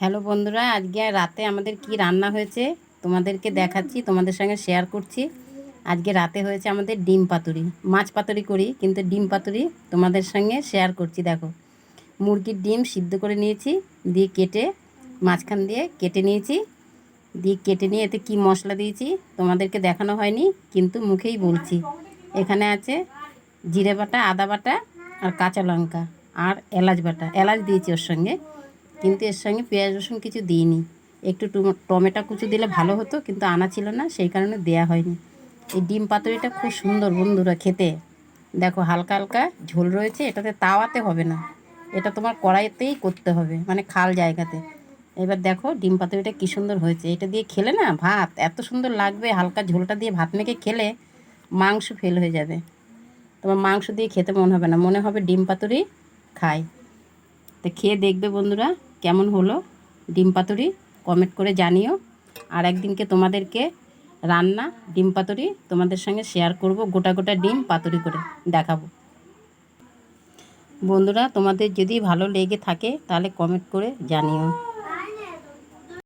Hello বন্ধুরা, আজকে রাতে আমাদের কি রান্না হয়েছে তোমাদেরকে দেখাচ্ছি, তোমাদের সঙ্গে শেয়ার করছি। আজকে রাতে হয়েছে আমাদের ডিম পাতুরি। মাছ পাতুরি করি, কিন্তু ডিম পাতুরি তোমাদের সঙ্গে শেয়ার করছি। দেখো, মুরগির ডিম সিদ্ধ করে নিয়েছি, দিয়ে কেটে মাঝখান দিয়ে কেটে নিয়েছি, দিয়ে কেটে নিয়ে এতে কি মশলা দিয়েছি তোমাদেরকে দেখানো হয়নি, কিন্তু মুখেই বলছি। এখানে আছে জিরে বাটা, আদা বাটা, আর কাঁচা লঙ্কা, আর এলাচ বাটা। এলাচ দিয়েছি ওর সঙ্গে, কিন্তু এর সঙ্গে পেঁয়াজ রসুন কিছু দিইনি। একটু টমেটো কুচু দিলে ভালো হতো, কিন্তু আনা ছিল না, সেই কারণে দেয়া হয়নি। এই ডিম পাতুরিটা খুব সুন্দর বন্ধুরা খেতে। দেখো, হালকা হালকা ঝোল রয়েছে, এটাতে তাওয়াতে হবে না, এটা তোমার কড়াইতেই করতে হবে, মানে খাল জায়গাতে। এবার দেখো ডিম পাতুরিটা কী সুন্দর হয়েছে। এটা দিয়ে খেলে না ভাত এত সুন্দর লাগবে, হালকা ঝোলটা দিয়ে ভাত মেখে খেলে মাংস ফেল হয়ে যাবে। তোমার মাংস দিয়ে খেতে মন হবে না, মনে হবে ডিম পাতুরি খাই। তো খেয়ে দেখবে বন্ধুরা কেমন হলো ডিম পাতুরি, কমেন্ট করে জানিও। আর একদিনকে তোমাদেরকে রান্না ডিম পাতুরি তোমাদের সঙ্গে শেয়ার করব, গোটা গোটা ডিম পাতুরি করে দেখাবো। বন্ধুরা তোমাদের যদি ভালো লেগে থাকে তাহলে কমেন্ট করে জানিও।